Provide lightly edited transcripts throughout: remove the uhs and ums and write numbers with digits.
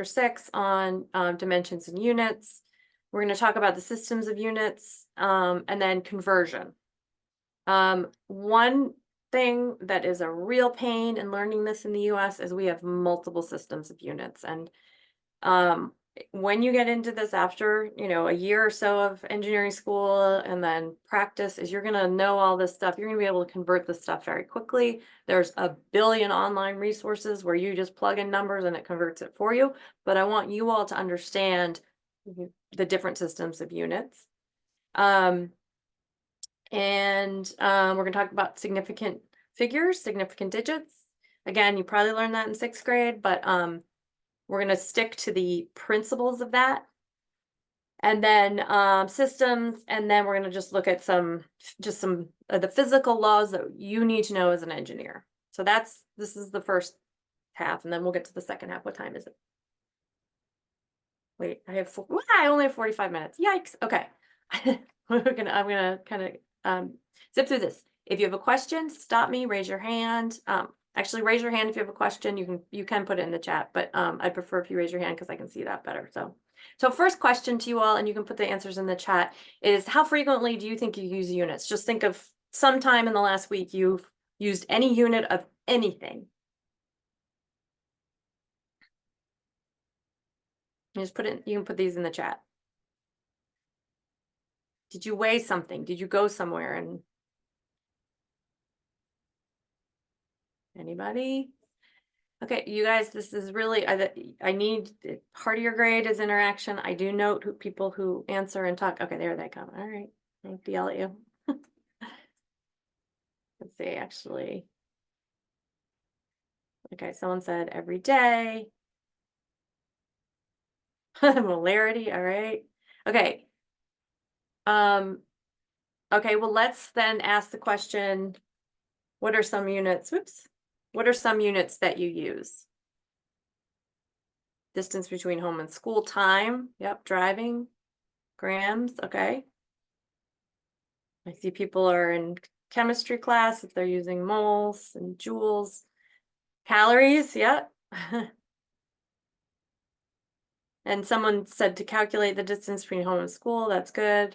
6 on dimensions and units. We're going to talk about the systems of units and then conversion. One thing that is a real pain in learning this in the US is we have multiple systems of units. And when you get into this after, a year or so of engineering school and then practice, is you're going to know all this stuff. You're going to be able to convert this stuff very quickly. There's a billion online resources where you just plug in numbers and it converts it for you. But I want you all to understand the different systems of units. And we're going to talk about significant figures, significant digits. Again, you probably learned that in 6th grade, but we're going to stick to the principles of that. And then systems, and then we're going to just look at some of the physical laws that you need to know as an engineer. So this is the first half, and then we'll get to the second half. What time is it? Wait, I only have 45 minutes. Yikes. Okay. I'm gonna kind of zip through this. If you have a question, stop me, raise your hand. Actually, raise your hand if you have a question. You can put it in the chat, but I prefer if you raise your hand because I can see that better. So first question to you all, and you can put the answers in the chat, is how frequently do you think you use units? Just think of sometime in the last week you've used any unit of anything. You can put these in the chat. Did you weigh something? Did you go somewhere and anybody? Okay, you guys, this is really, I need, part of your grade is interaction. I do note people who answer and talk. Okay, there they come. All right, I have to yell at you. Let's see, actually. Okay, someone said every day. Molarity, all right. Okay. Okay, well, let's then ask the question, what are some units? Whoops. What are some units that you use? Distance between home and school, time. Yep, driving. Grams, okay. I see people are in chemistry class if they're using moles and joules. Calories, yep. And someone said to calculate the distance between home and school. That's good.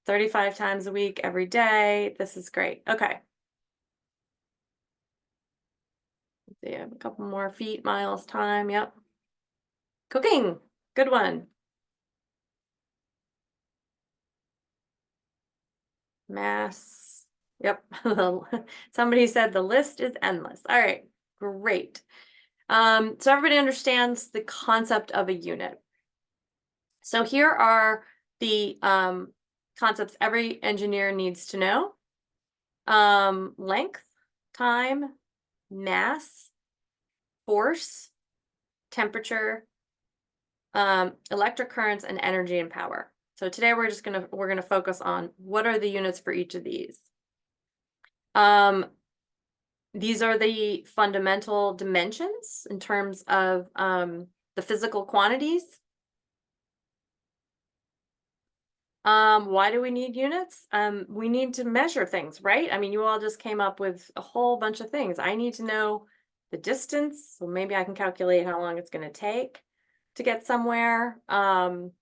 35 times a week, every day. This is great. Okay. Let's see, I have a couple more feet, miles, time. Yep. Cooking. Good one. Mass. Yep. Somebody said the list is endless. All right. Great. So everybody understands the concept of a unit. So here are the concepts every engineer needs to know. Length, time, mass, force, temperature, electric currents, and energy and power. So today we're gonna focus on what are the units for each of these. These are the fundamental dimensions in terms of the physical quantities. Why do we need units? We need to measure things, right? I mean, you all just came up with a whole bunch of things. I need to know the distance, so maybe I can calculate how long it's going to take to get somewhere. And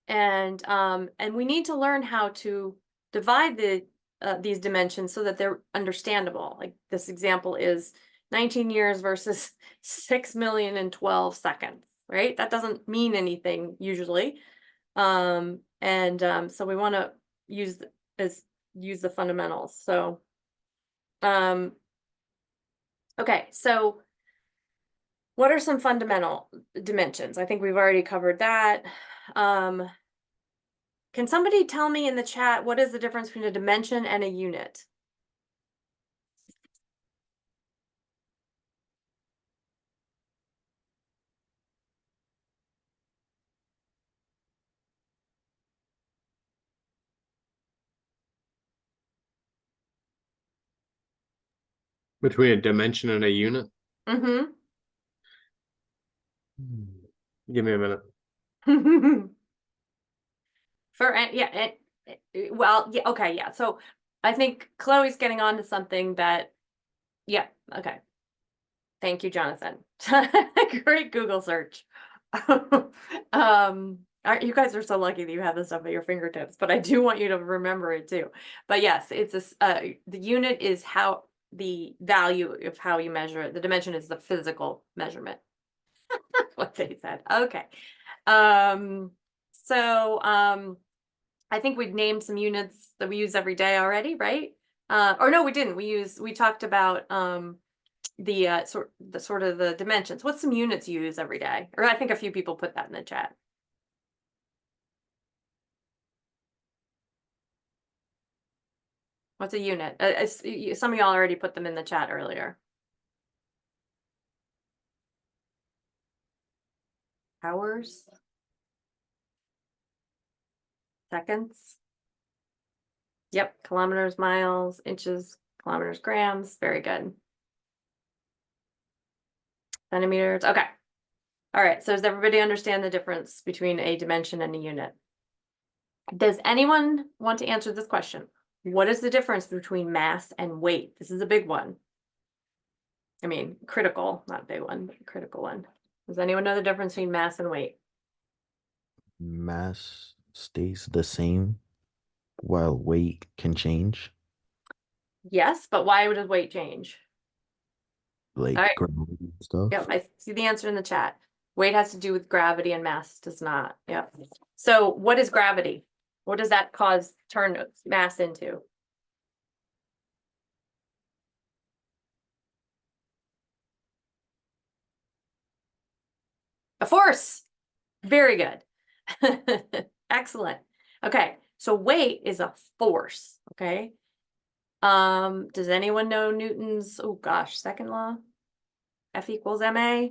we need to learn how to divide these dimensions so that they're understandable. Like this example is 19 years versus 6,000,012 seconds, right? That doesn't mean anything usually. So we want to use the fundamentals. So, okay, so what are some fundamental dimensions? I think we've already covered that. Can somebody tell me in the chat, what is the difference between a dimension and a unit? Between a dimension and a unit? Mm-hmm. Give me a minute. Well, yeah, okay, yeah. So I think Chloe's getting on to something that, yeah, okay. Thank you, Jonathan. Great Google search. You guys are so lucky that you have this stuff at your fingertips, but I do want you to remember it too. But yes, the unit is how the value of how you measure it. The dimension is the physical measurement. What they said. Okay. I think we'd named some units that we use every day already, right? Or no, we didn't. We talked about the sort of the dimensions. What's some units you use every day? Or I think a few people put that in the chat. What's a unit? Some of y'all already put them in the chat earlier. Hours? Seconds? Yep, kilometers, miles, inches, kilometers, grams. Very good. Centimeters. Okay. All right. So does everybody understand the difference between a dimension and a unit? Does anyone want to answer this question? What is the difference between mass and weight? This is a big one. I mean, critical, not a big one, but a critical one. Does anyone know the difference between mass and weight? Mass stays the same while weight can change, Yes, but why would weight change? like All right. gravity and stuff. Yep, I see the answer in the chat. Weight has to do with gravity and mass does not. Yep. So what is gravity? What does that turn mass into? A force. Very good. Excellent. Okay, so weight is a force, okay? Does anyone know Newton's, oh gosh, second law? F equals ma.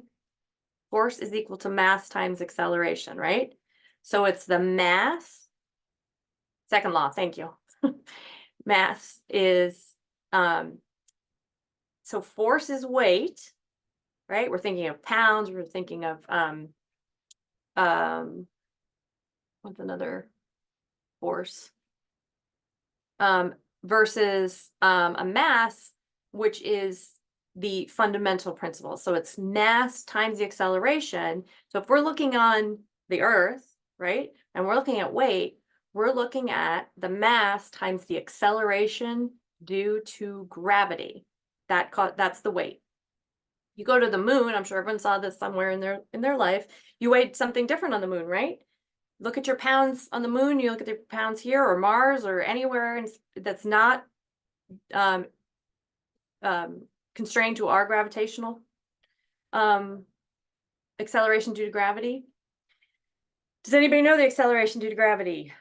Force is equal to mass times acceleration, right? So it's the mass. Second law, thank you. Mass is, so force is weight, right? We're thinking of pounds, we're thinking of, what's another force? Versus a mass, which is the fundamental principle. So it's mass times the acceleration. So if we're looking on the Earth, right, and we're looking at weight, we're looking at the mass times the acceleration due to gravity. That's the weight. You go to the moon, I'm sure everyone saw this somewhere in their life. You weighed something different on the moon, right? Look at your pounds on the moon, you look at the pounds here or Mars or anywhere that's not constrained to our gravitational acceleration due to gravity. Does anybody know the acceleration due to gravity?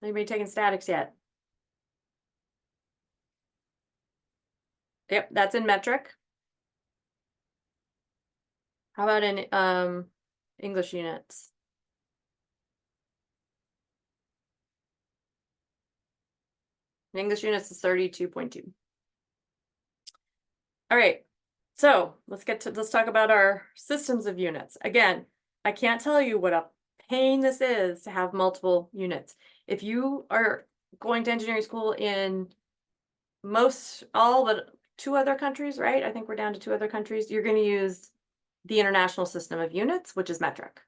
Anybody taking statics yet? Yep, that's in metric. How about in English units? In English units is 32.2. All right, so let's talk about our systems of units. Again, I can't tell you what a pain this is to have multiple units. If you are going to engineering school in all but 2 other countries, right? I think we're down to 2 other countries. You're going to use the International System of Units, which is metric.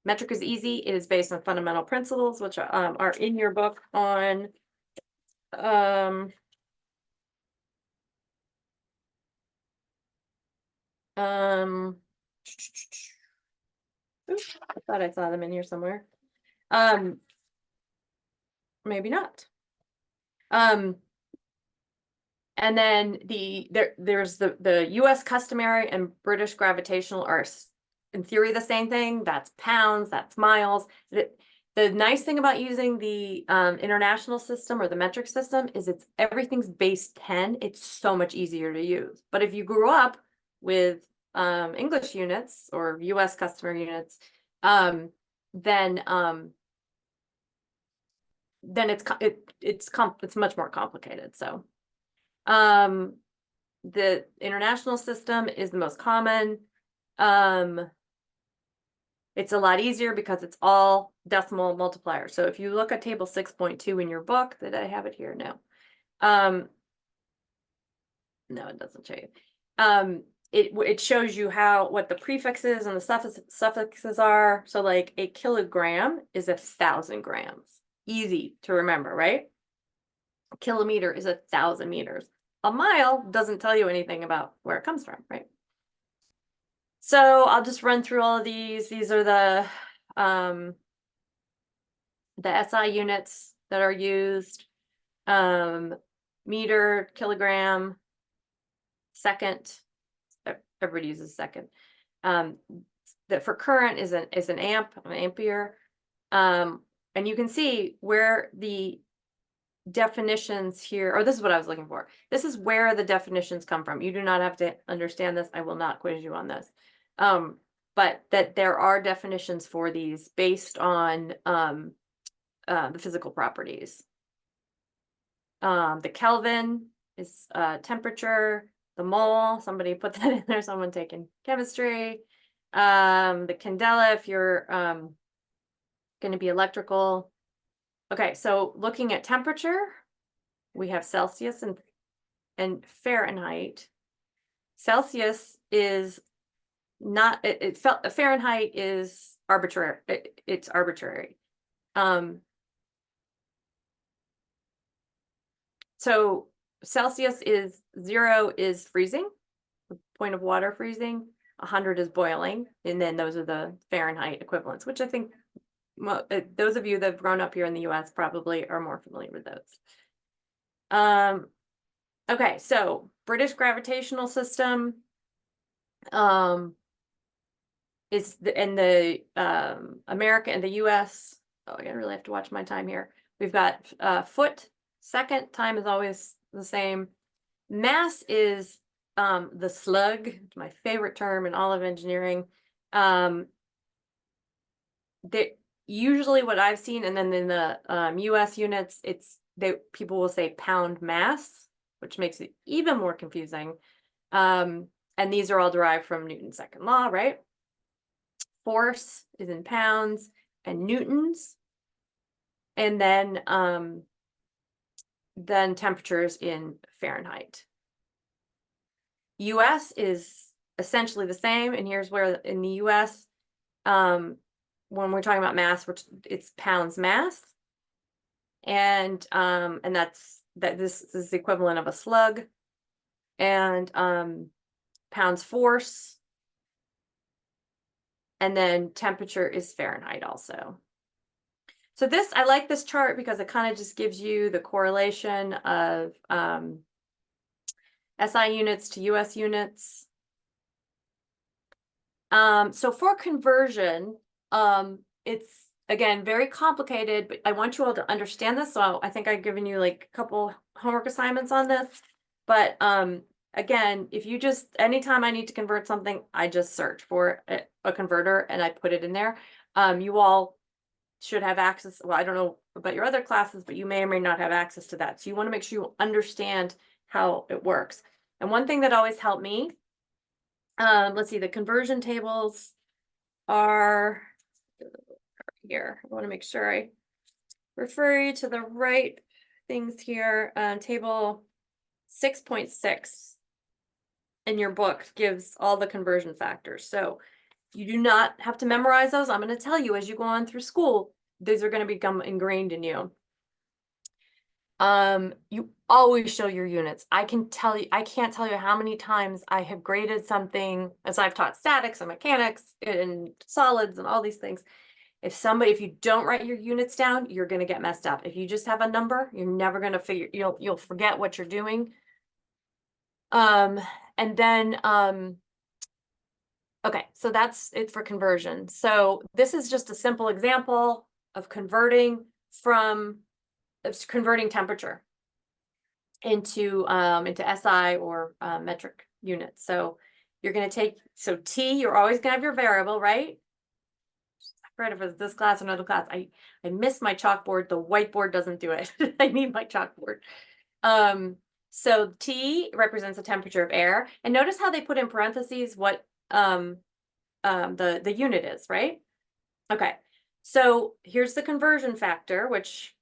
Metric is easy. It is based on fundamental principles, which are in your book on oops, I thought I saw them in here somewhere. Maybe not. And then there's the US customary and British gravitational are in theory the same thing. That's pounds, that's miles. The nice thing about using the international system or the metric system is everything's base 10. It's so much easier to use. But if you grew up with English units or US customary units, then it's much more complicated. So the international system is the most common. It's a lot easier because it's all decimal multipliers. So if you look at table 6.2 in your book, did I have it here? No. No, it doesn't show you. it shows you what the prefixes and the suffixes are. So like a kilogram is 1,000 grams. Easy to remember, right? A kilometer is 1,000 meters. A mile doesn't tell you anything about where it comes from, right? So I'll just run through all of these. These are the SI units that are used. Meter, kilogram, second. Everybody uses second. That for current is an amp, an ampere. And you can see where the definitions here, or this is what I was looking for. This is where the definitions come from. You do not have to understand this. I will not quiz you on this. But that there are definitions for these based on the physical properties. The Kelvin is temperature. The mole, somebody put that in there, someone taking chemistry. The candela, if you're going to be electrical. Okay, so looking at temperature, we have Celsius and Fahrenheit. Celsius is not, Fahrenheit is arbitrary. It's arbitrary. So Celsius is 0 is freezing, the point of water freezing, 100 is boiling, and then those are the Fahrenheit equivalents, which I think those of you that have grown up here in the US probably are more familiar with those. Okay, so British gravitational system is the America and the US. Oh, I really have to watch my time here. We've got foot, second, time is always the same. Mass is the slug, my favorite term in all of engineering. Usually what I've seen, and then in the US units, people will say pound mass, which makes it even more confusing. And these are all derived from Newton's second law, right? Force is in pounds and newtons. And then temperatures in Fahrenheit. US is essentially the same, and here's where in the US, when we're talking about mass, it's pounds mass, and this is the equivalent of a slug, and pounds force, and then temperature is Fahrenheit also. So I like this chart because it kind of just gives you the correlation of SI units to US units. So for conversion, it's again very complicated, but I want you all to understand this. So I think I've given you like a couple homework assignments on this. But again, if you anytime I need to convert something, I just search for a converter and I put it in there. You all should have access. Well, I don't know about your other classes, but you may or may not have access to that. So you want to make sure you understand how it works. And one thing that always helped me, let's see, the conversion tables are here. I want to make sure I refer you to the right things here. Table 6.6 in your book gives all the conversion factors. So you do not have to memorize those. I'm going to tell you as you go on through school, these are going to become ingrained in you. You always show your units. I can't tell you how many times I have graded something as I've taught statics and mechanics and solids and all these things. If you don't write your units down, you're going to get messed up. If you just have a number, you're never going to you'll forget what you're doing. And then, okay, so that's it for conversion. So this is just a simple example of converting temperature into SI or metric units. So you're going to take, T, you're always going to have your variable, right? I forget if it's this class or another class. I missed my chalkboard. The whiteboard doesn't do it. I need my chalkboard. So T represents the temperature of air. And notice how they put in parentheses what the unit is, right? Okay, so here's the conversion factor, which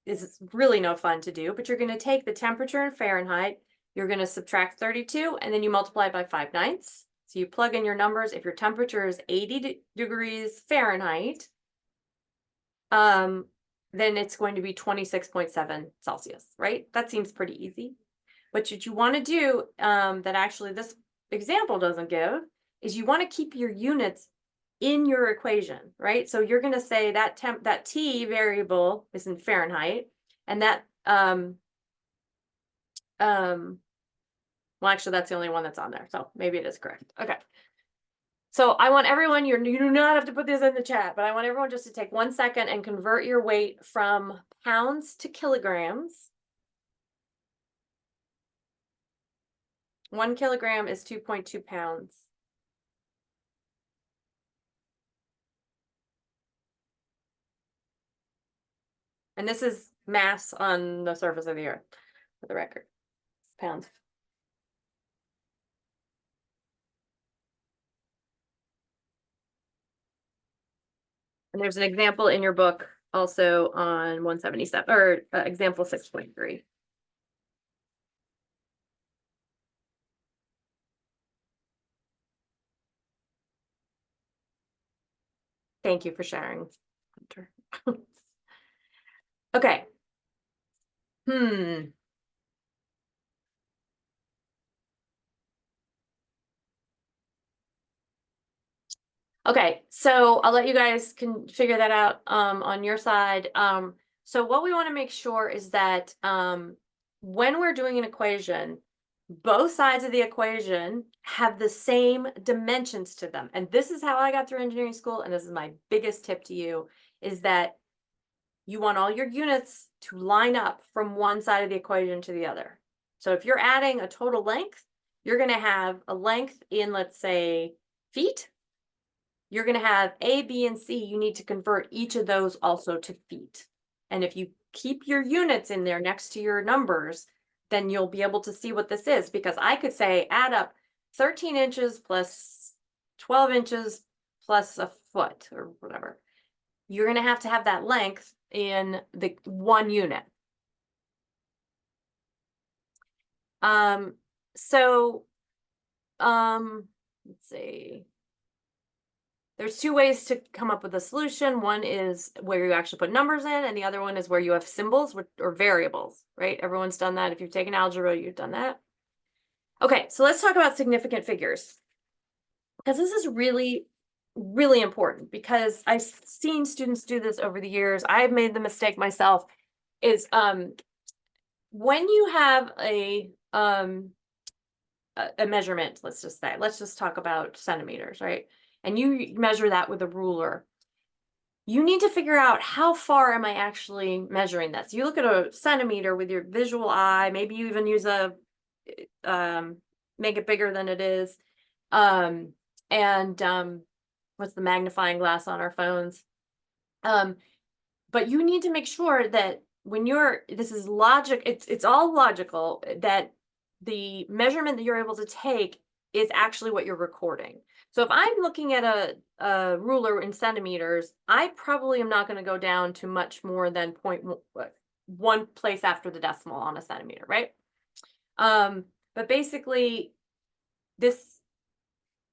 is really no fun to do, but you're going to take the temperature in Fahrenheit you're going to subtract 32 and then you multiply by 5/9. So you plug in your numbers. If your temperature is 80 degrees Fahrenheit, then it's going to be 26.7 Celsius, right? That seems pretty easy. But what you want to do, that actually this example doesn't give, is you want to keep your units in your equation, right? So you're going to say that that T variable is in Fahrenheit, and that well, actually, that's the only one that's on there, so maybe it is correct. Okay. So I want everyone, you do not have to put this in the chat, but I want everyone just to take 1 second and convert your weight from pounds to kilograms. 1 kilogram is 2.2 pounds. And this is mass on the surface of the earth, for the record. Pounds. And there's an example in your book also on 177, or example 6.3. Thank you for sharing, Hunter. Okay. Okay, so I'll let you guys can figure that out on your side. So what we want to make sure is that when we're doing an equation, both sides of the equation have the same dimensions to them. And this is how I got through engineering school, and this is my biggest tip to you, is that you want all your units to line up from one side of the equation to the other. So if you're adding a total length, you're going to have a length in, let's say, feet. You're going to have A, B, and C. You need to convert each of those also to feet. And if you keep your units in there next to your numbers, then you'll be able to see what this is. Because I could say add up 13 inches plus 12 inches plus a foot or whatever. You're going to have that length in the one unit. Let's see. There's two ways to come up with a solution. One is where you actually put numbers in, and the other one is where you have symbols or variables, right? Everyone's done that. If you've taken algebra, you've done that. Okay, so let's talk about significant figures. Because this is really, really important, because I've seen students do this over the years. I've made the mistake myself, is when you have a measurement, let's just talk about centimeters, right? And you measure that with a ruler. You need to figure out how far am I actually measuring this. You look at a centimeter with your visual eye, maybe you even use a, make it bigger than it is. What's the magnifying glass on our phones? But you need to make sure that when this is logic, it's all logical, that the measurement that you're able to take is actually what you're recording. So if I'm looking at a ruler in centimeters, I probably am not going to go down to much more than 0.1 place after the decimal on a centimeter, right? But basically, this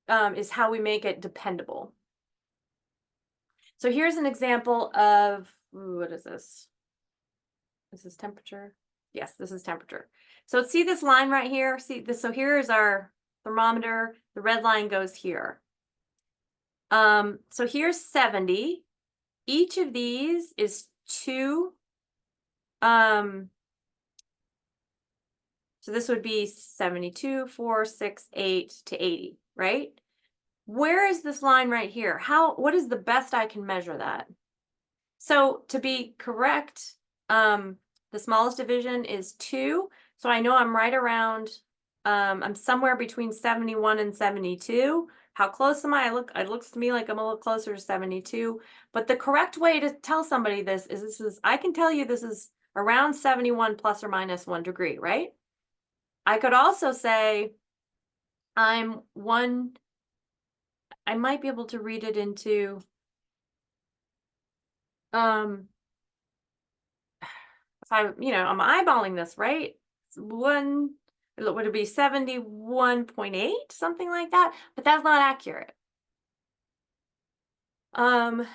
is how we make it dependable. So here's an example of, what is this? This is temperature. Yes, this is temperature. So see this line right here? See this? So here is our thermometer. The red line goes here. So here's 70. Each of these is 2. So this would be 72, 4, 6, 8 to 80, right? Where is this line right here? What is the best I can measure that? So to be correct, the smallest division is 2. So I know I'm right around, I'm somewhere between 71 and 72. How close am I? It looks to me like I'm a little closer to 72. But the correct way to tell somebody this is, I can tell you this is around 71 plus or minus 1 degree, right? I could also say I might be able to read it into, if I'm eyeballing this, right? It's 1, would it be 71.8, something like that? But that's not accurate. How's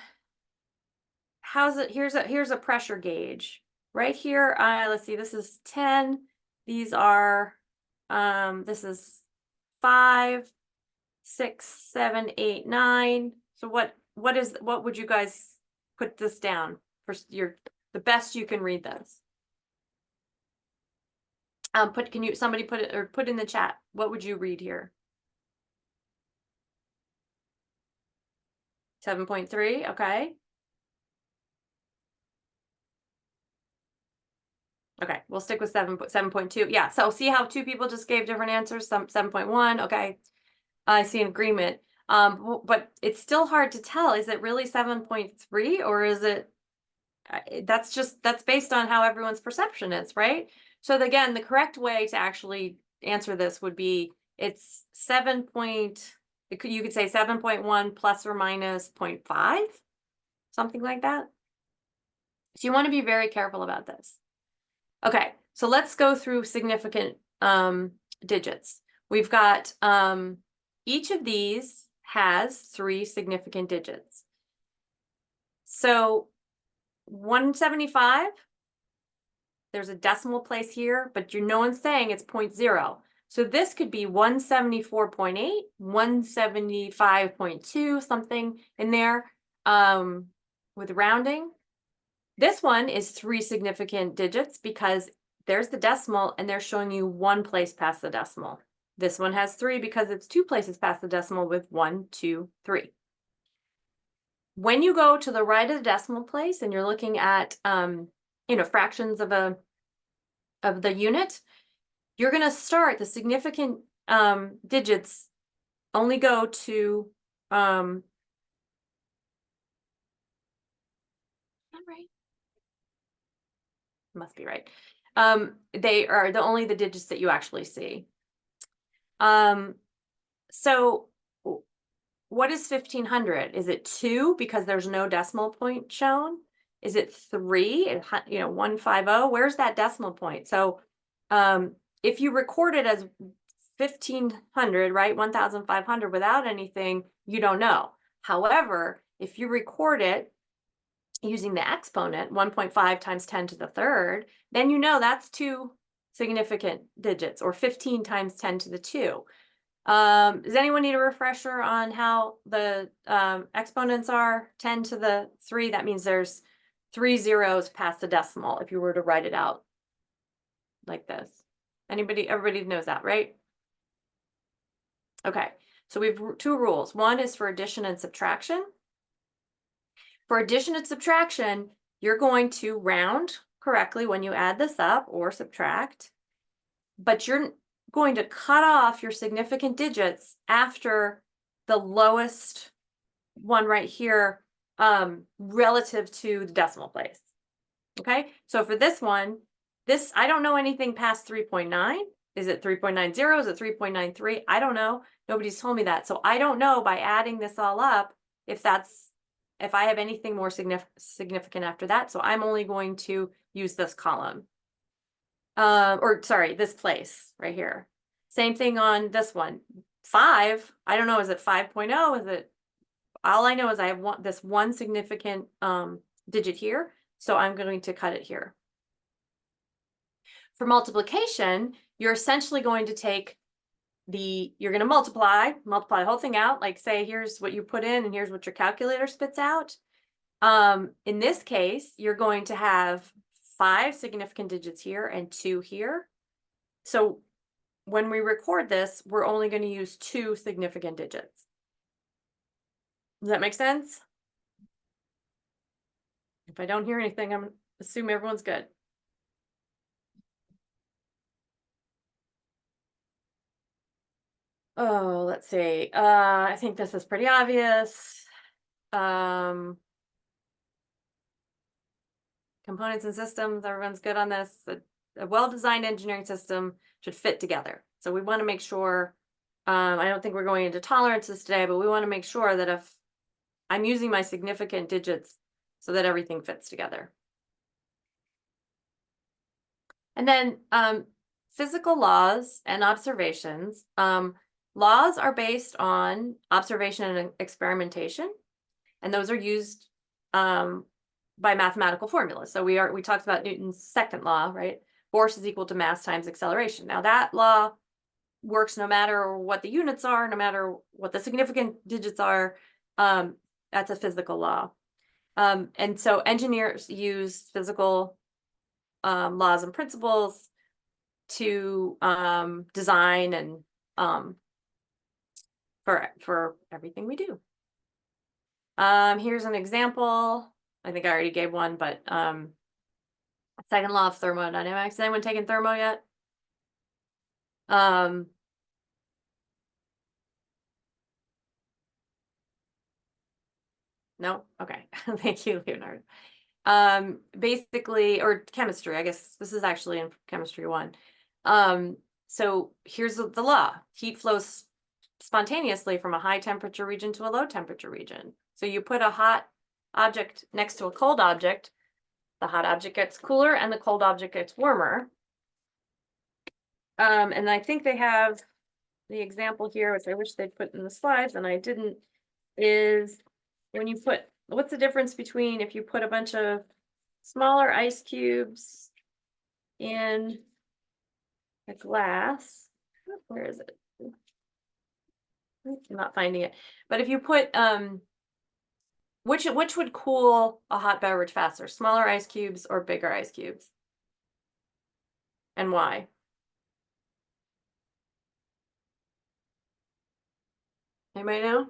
it? Here's a pressure gauge right here. Let's see, this is 10. These are, this is 5, 6, 7, 8, 9. So what would you guys put this down for the best you can read this? Somebody put it, or put in the chat, what would you read here? 7.3, okay. Okay, we'll stick with 7.2. Yeah, so see how two people just gave different answers? Some 7.1, okay. I see an agreement. But it's still hard to tell. Is it really 7.3 or is it that's based on how everyone's perception is, right? So again, the correct way to actually answer this would be it's 7. You could say 7.1 plus or minus 0.5, something like that. So you want to be very careful about this. Okay, so let's go through significant digits. We've got each of these has 3 significant digits. So 175, there's a decimal place here, but no one's saying it's 0.0. So this could be 174.8, 175.2, something in there with rounding. This one is 3 significant digits because there's the decimal and they're showing you 1 place past the decimal. This one has 3 because it's 2 places past the decimal with 1, 2, 3. When you go to the right of the decimal place and you're looking at fractions of the unit, you're going to start the significant digits only go to right? Must be right. They are only the digits that you actually see. So what is 1500? Is it 2 because there's no decimal point shown? Is it 3? 150? Where's that decimal point? So if you record it as 1500, right, 1500 without anything, you don't know. However, if you record it using the exponent, 1.5 times 10 to the third, then you know that's 2 significant digits, or 15 times 10 to the 2. Does anyone need a refresher on how the exponents are? 10 to the 3, that means there's 3 zeros past the decimal if you were to write it out like this. Everybody knows that, right? Okay, so we have 2 rules. One is for addition and subtraction. For addition and subtraction, you're going to round correctly when you add this up or subtract, but you're going to cut off your significant digits after the lowest one right here relative to the decimal place. Okay, so for this one, I don't know anything past 3.9. Is it 3.90? Is it 3.93? I don't know. Nobody's told me that. So I don't know by adding this all up if I have anything more significant after that. So I'm only going to use this column. This place right here. Same thing on this one. 5, I don't know, is it 5.0? Is it, all I know is I have this one significant digit here, so I'm going to cut it here. For multiplication, you're essentially going to take you're going to multiply the whole thing out, like say here's what you put in and here's what your calculator spits out. In this case, you're going to have 5 significant digits here and 2 here. So when we record this, we're only going to use 2 significant digits. Does that make sense? If I don't hear anything, I'm assume everyone's good. Oh, let's see. I think this is pretty obvious. Components and systems, everyone's good on this. A well-designed engineering system should fit together. So we want to make sure, I don't think we're going into tolerances today, but we want to make sure that if I'm using my significant digits so that everything fits together. And then physical laws and observations. Laws are based on observation and experimentation, and those are used by mathematical formulas. So we talked about Newton's second law, right? Force is equal to mass times acceleration. Now that law works no matter what the units are, no matter what the significant digits are. That's a physical law. And so engineers use physical laws and principles to design and for everything we do. Here's an example. I think I already gave one, but second law of thermodynamics. Has anyone taken thermo yet? No? Okay. Thank you, Leonardo. Basically, or chemistry, I guess this is actually in chemistry 1. So here's the law. Heat flows spontaneously from a high temperature region to a low temperature region. So you put a hot object next to a cold object, the hot object gets cooler and the cold object gets warmer. And I think they have the example here, which I wish they'd put in the slides and I didn't, is when you put, what's the difference between if you put a bunch of smaller ice cubes in a glass, where is it? I'm not finding it, but if you put, which would cool a hot beverage faster, smaller ice cubes or bigger ice cubes? And why? Anybody know?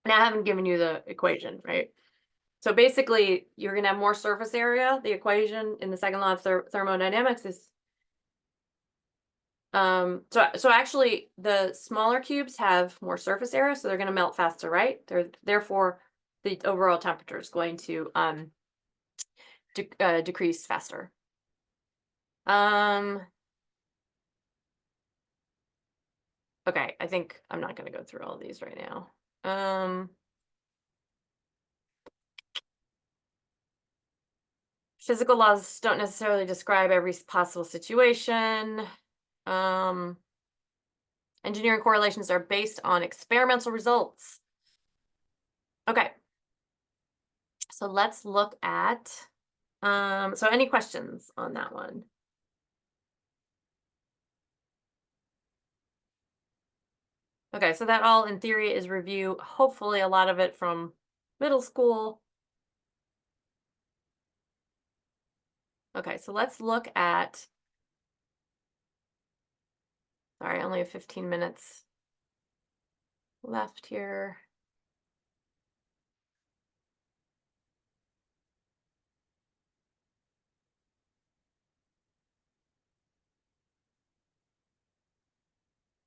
And I haven't given you the equation, right? So basically, you're going to have more surface area. The equation in the second law of thermodynamics is so actually the smaller cubes have more surface area, so they're going to melt faster, right? Therefore the overall temperature is going to decrease faster. Okay, I think I'm not going to go through all of these right now. Physical laws don't necessarily describe every possible situation. Engineering correlations are based on experimental results. Okay. So let's look at, so any questions on that one? Okay, so that all in theory is review, hopefully a lot of it from middle school. Okay, so let's look at, sorry, I only have 15 minutes left here.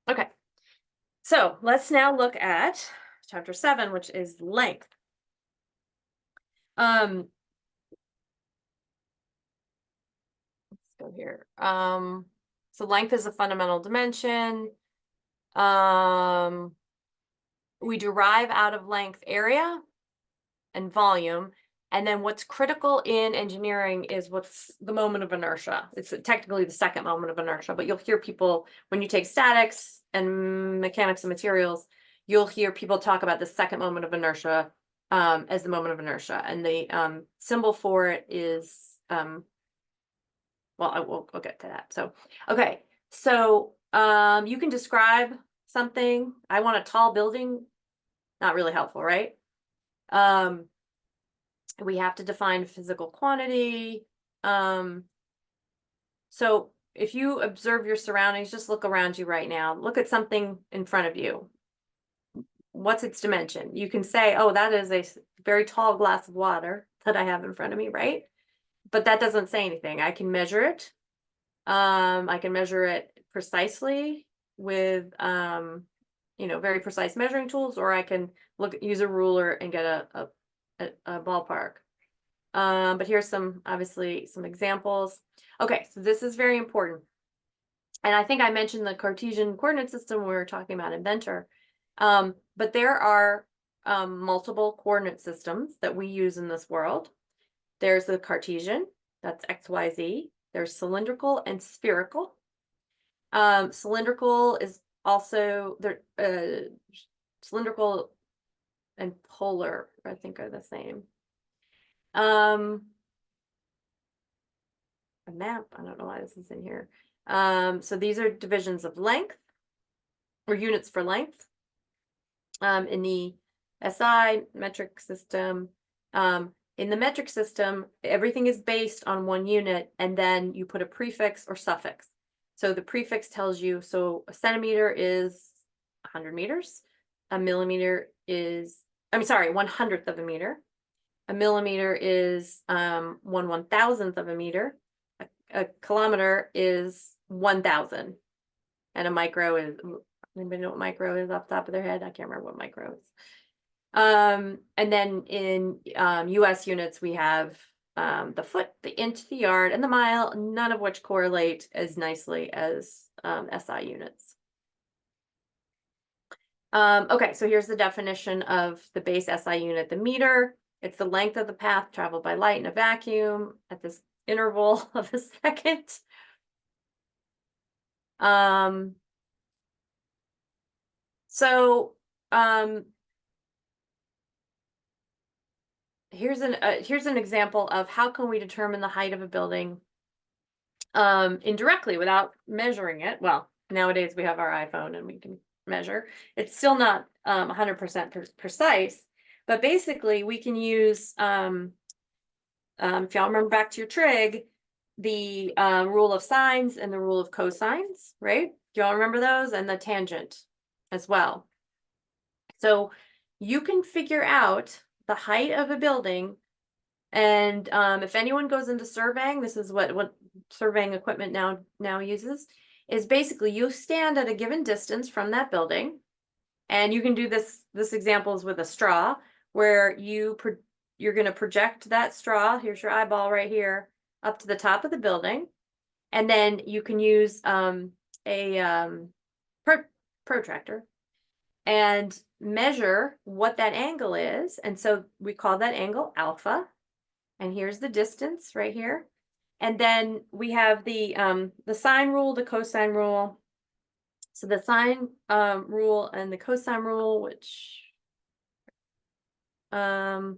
Okay, so let's now look at chapter 7, which is length. Let's go here. So length is a fundamental dimension. We derive out of length area and volume. And then what's critical in engineering is what's the moment of inertia. It's technically the second moment of inertia, but you'll hear people, when you take statics and mechanics of materials, you'll hear people talk about the second moment of inertia as the moment of inertia. And the symbol for it is, well, we'll get to that. So, okay. So you can describe something. I want a tall building. Not really helpful, right? We have to define physical quantity. So if you observe your surroundings, just look around you right now. Look at something in front of you. What's its dimension? You can say, oh, that is a very tall glass of water that I have in front of me, right? But that doesn't say anything. I can measure it. I can measure it precisely with, very precise measuring tools, or I can use a ruler and get a ballpark. But here's obviously some examples. Okay, so this is very important. And I think I mentioned the Cartesian coordinate system when we were talking about Inventor. But there are multiple coordinate systems that we use in this world. There's the Cartesian, that's X, Y, Z. There's cylindrical and spherical. Cylindrical is also there. Cylindrical and polar, I think, are the same. A map. I don't know why this is in here. So these are divisions of length or units for length. In the SI metric system, in the metric system, everything is based on one unit, and then you put a prefix or suffix. So the prefix tells you, so a centimeter is 100 meters. A millimeter is, I'm sorry, 1/100th of a meter. A millimeter is 1/1000th of a meter. A kilometer is 1,000. And a micro is, anybody know what micro is off the top of their head? I can't remember what micro is. And then in US units, we have the foot, the inch, the yard, and the mile, none of which correlate as nicely as SI units. Okay, so here's the definition of the base SI unit. The meter, it's the length of the path traveled by light in a vacuum at this interval of a second. Here's an example of how can we determine the height of a building indirectly without measuring it. Well, nowadays we have our iPhone and we can measure. It's still not 100% precise, but basically we can use if y'all remember back to your trig, the rule of sines and the rule of cosines, right? Do y'all remember those? And the tangent as well. So you can figure out the height of a building, and if anyone goes into surveying, this is what surveying equipment now uses, is basically you stand at a given distance from that building, and you can do this example is with a straw, where you're going to project that straw, here's your eyeball right here, up to the top of the building, and then you can use a protractor and measure what that angle is. And so we call that angle alpha. And here's the distance right here. And then we have the sine rule, the cosine rule. So the sine rule and the cosine rule, which or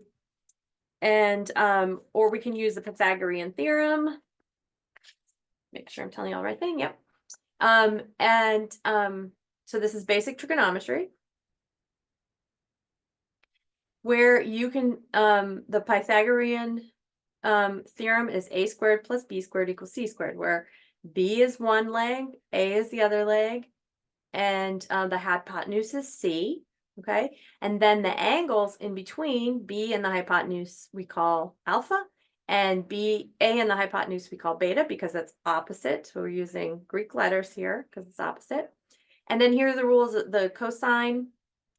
we can use the Pythagorean theorem. Make sure I'm telling you all the right thing. Yep. So this is basic trigonometry, where you can, the Pythagorean theorem is a squared plus b squared equals c squared, where b is one leg, a is the other leg, and the hypotenuse is c, okay? And then the angles in between b and the hypotenuse we call alpha, and a and the hypotenuse we call beta, because that's opposite. So we're using Greek letters here because it's opposite. And then here are the rules of the cosine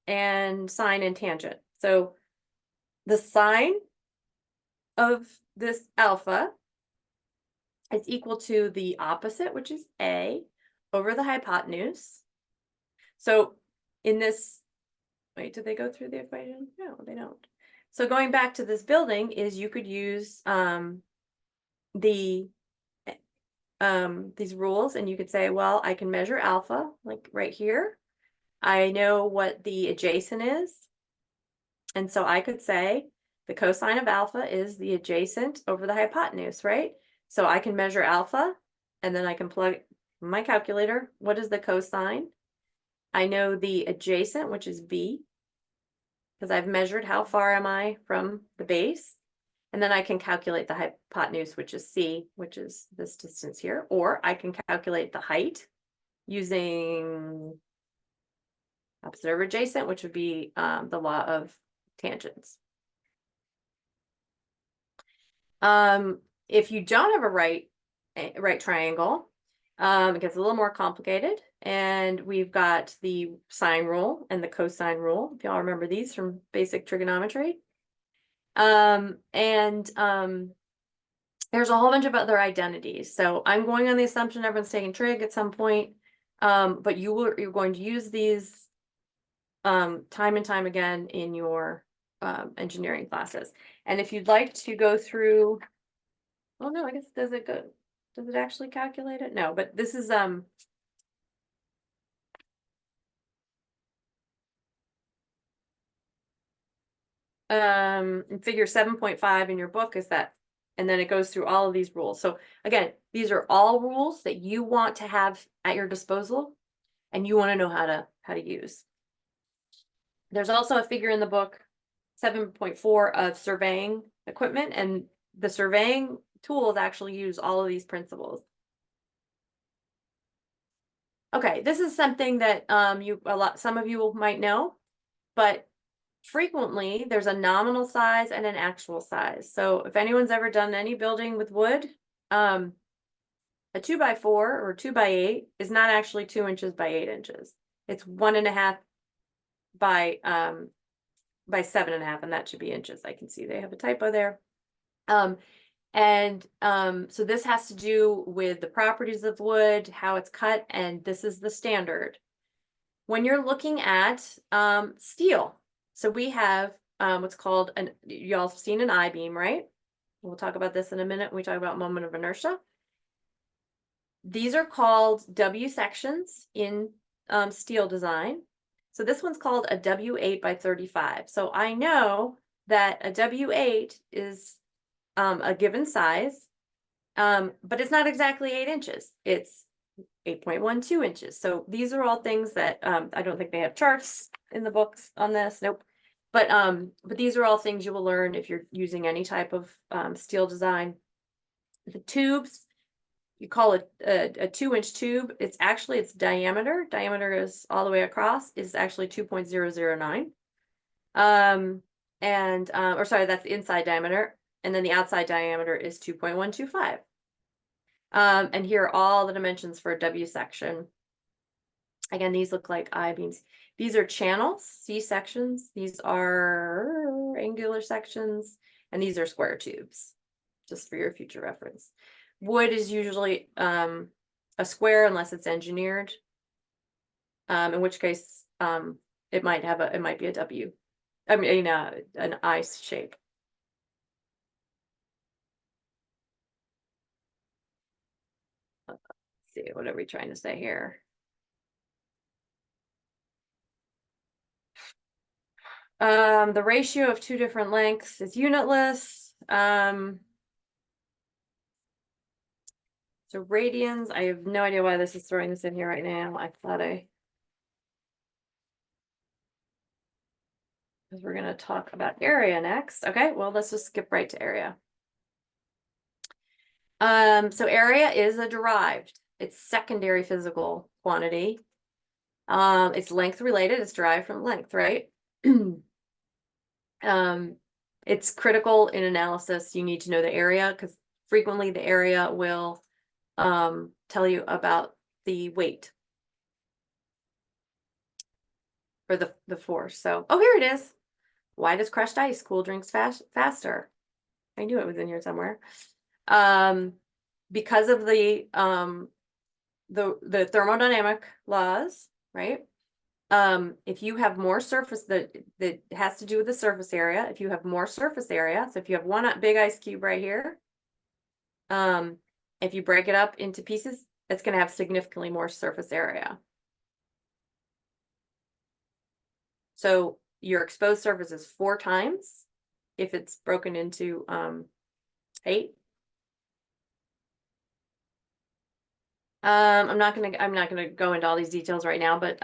and sine and tangent. So the sine of this alpha is equal to the opposite, which is a, over the hypotenuse. So in this, wait, did they go through the equation? No, they don't. So going back to this building is you could use these rules, and you could say, well, I can measure alpha, like right here. I know what the adjacent is. And so I could say the cosine of alpha is the adjacent over the hypotenuse, right? So I can measure alpha, and then I can plug my calculator. What is the cosine? I know the adjacent, which is b, because I've measured how far am I from the base. And then I can calculate the hypotenuse, which is c, which is this distance here. Or I can calculate the height using opposite over adjacent, which would be the law of tangents. If you don't have a right triangle, it gets a little more complicated. And we've got the sine rule and the cosine rule, if y'all remember these from basic trigonometry. There's a whole bunch of other identities. So I'm going on the assumption everyone's taking trig at some point, but you're going to use these time and time again in your engineering classes. And if you'd like to go through, oh no, I guess does Does it actually calculate it? No, but this is, in figure 7.5 in your book is that, and then it goes through all of these rules. So again, these are all rules that you want to have at your disposal and you want to know how to use. There's also a figure in the book 7.4 of surveying equipment, and the surveying tools actually use all of these principles. Okay, this is something that some of you might know, but frequently there's a nominal size and an actual size. So if anyone's ever done any building with wood, a 2x4 or 2x8 is not actually 2 inches by 8 inches. It's 1.5 by 7.5, and that should be inches. I can see they have a typo there. So this has to do with the properties of wood, how it's cut, and this is the standard. When you're looking at steel, so we have what's called y'all have seen an I-beam, right? We'll talk about this in a minute when we talk about moment of inertia. These are called W sections in steel design. So this one's called a W8 by 35. So I know that a W8 is a given size, but it's not exactly 8 inches. It's 8.12 inches. So these are all things that I don't think they have charts in the books on this. Nope. But these are all things you will learn if you're using any type of steel design. The tubes, you call it a 2-inch tube. It's actually its diameter. Diameter is all the way across is actually 2.009. Or sorry, that's the inside diameter. And then the outside diameter is 2.125. And here are all the dimensions for a W section. Again, these look like I-beams. These are channels, C sections. These are angular sections, and these are square tubes, just for your future reference. Wood is usually a square unless it's engineered, in which case it might be a W. I mean, an I shape. Let's see, what are we trying to say here? The ratio of two different lengths is unitless. So radians, I have no idea why this is throwing this in here right now. I thought because we're going to talk about area next. Okay, well, let's just skip right to area. So area is a derived, it's secondary physical quantity. It's length related, it's derived from length, right? It's critical in analysis. You need to know the area because frequently the area will tell you about the weight or the force. So, oh, here it is. Why does crushed ice cool drinks faster? I knew it was in here somewhere. Because of the thermodynamic laws, right? If you have more surface that has to do with the surface area, if you have more surface area, so if you have one big ice cube right here, if you break it up into pieces, it's going to have significantly more surface area. So your exposed surface is 4 times if it's broken into 8. I'm not gonna go into all these details right now, but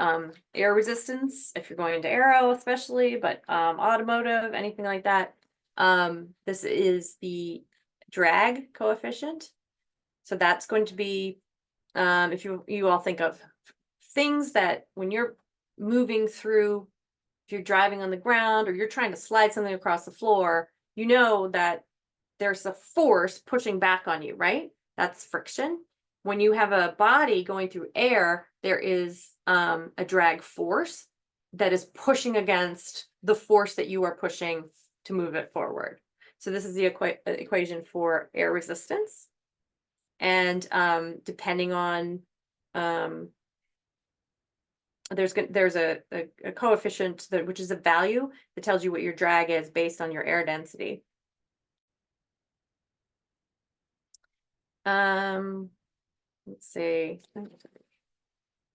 air resistance, if you're going into aero especially, but automotive, anything like that. This is the drag coefficient. So that's going to be if you all think of things that when you're moving through, if you're driving on the ground or you're trying to slide something across the floor, you know that there's a force pushing back on you, right? That's friction. When you have a body going through air, there is a drag force that is pushing against the force that you are pushing to move it forward. So this is the equation for air resistance. And depending on there's a coefficient which is a value that tells you what your drag is based on your air density. Let's see.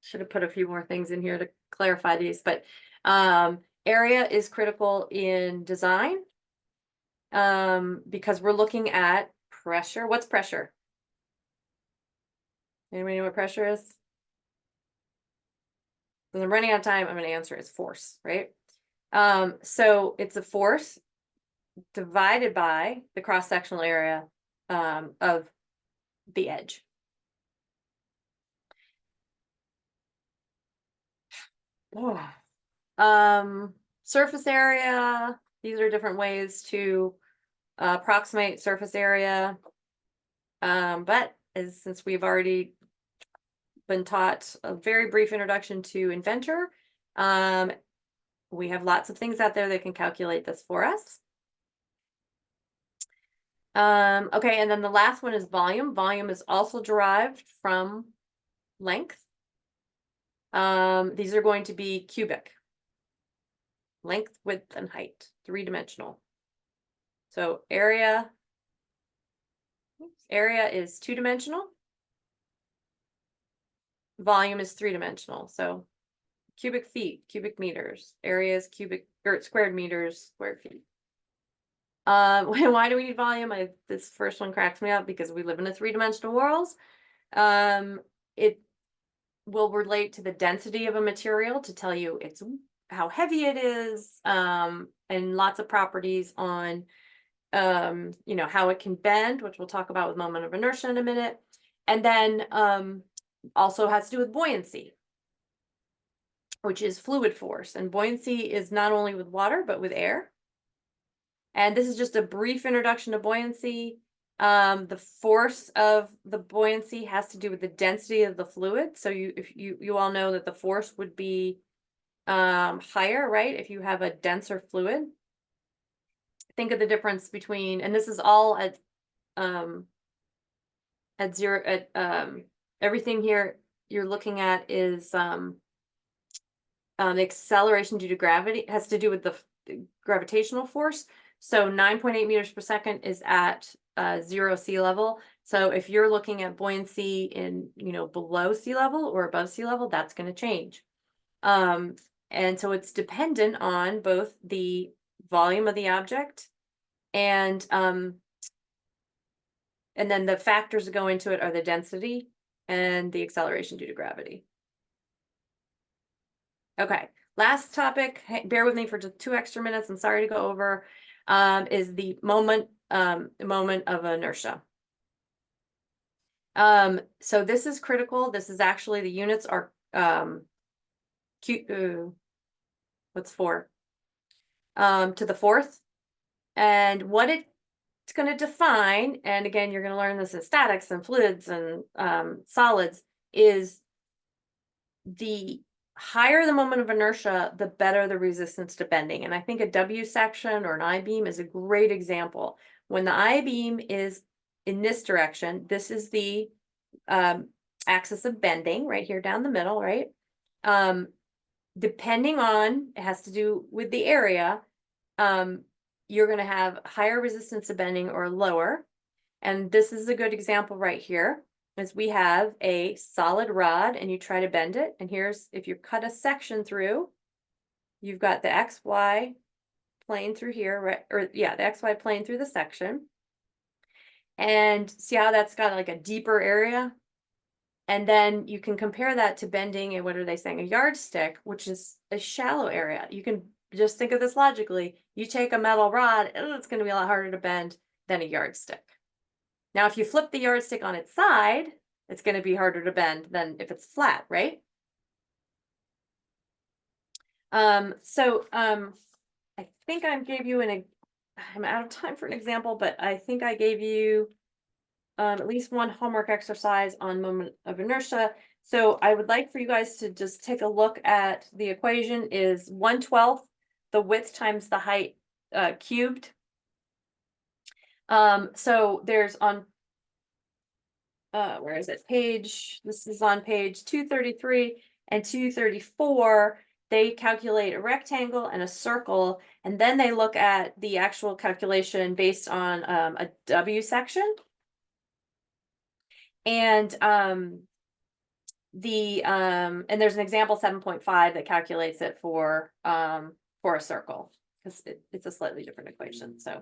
Should have put a few more things in here to clarify these, but area is critical in design. Because we're looking at pressure. What's pressure? Anybody know what pressure is? Because I'm running out of time, I'm going to answer it's force, right? So it's a force divided by the cross-sectional area of the edge. Surface area, these are different ways to approximate surface area. But since we've already been taught a very brief introduction to Inventor, we have lots of things out there that can calculate this for us. Okay, and then the last one is volume. Volume is also derived from length. These are going to be cubic. Length, width, and height, 3-dimensional. So area is 2-dimensional. Volume is 3-dimensional. So cubic feet, cubic meters, area is cubic or squared meters, square feet. Why do we need volume? This first one cracks me up because we live in a 3-dimensional world. It will relate to the density of a material to tell you how heavy it is, and lots of properties on how it can bend, which we'll talk about with moment of inertia in a minute. And then also has to do with buoyancy, which is fluid force. And buoyancy is not only with water, but with air. And this is just a brief introduction to buoyancy. The force of the buoyancy has to do with the density of the fluid. So you all know that the force would be higher, right? If you have a denser fluid. Think of the difference between, and this is all at zero, everything here you're looking at is the acceleration due to gravity. It has to do with the gravitational force. So 9.8 meters per second is at 0 sea level. So if you're looking at buoyancy in, below sea level or above sea level, that's going to change. And so it's dependent on both the volume of the object and then the factors that go into it are the density and the acceleration due to gravity. Okay, last topic, bear with me for just 2 extra minutes. I'm sorry to go over, is the moment of inertia. So this is critical. This is actually, the units are what's 4? To the 4th. And what it's going to define, and again, you're going to learn this in statics and fluids and solids, is the higher the moment of inertia, the better the resistance to bending. And I think a W section or an I-beam is a great example. When the I-beam is in this direction, this is the axis of bending right here down the middle, right? Depending on, it has to do with the area, you're going to have higher resistance to bending or lower. And this is a good example right here, is we have a solid rod and you try to bend it. And here's, if you cut a section through, you've got the XY plane through here, right? Or yeah, the XY plane through the section. And see how that's got like a deeper area? And then you can compare that to bending, and what are they saying? A yardstick, which is a shallow area. You can just think of this logically. You take a metal rod, it's going to be a lot harder to bend than a yardstick. Now, if you flip the yardstick on its side, it's going to be harder to bend than if it's flat, right? I think I gave you I'm out of time for an example, but I think I gave you at least one homework exercise on moment of inertia. So I would like for you guys to just take a look at the equation is 1/12 the width times the height cubed. So there's on, where is it? This is on page 233 and 234. They calculate a rectangle and a circle, and then they look at the actual calculation based on a W section. And and there's an example 7.5 that calculates it for a circle, because it's a slightly different equation, so.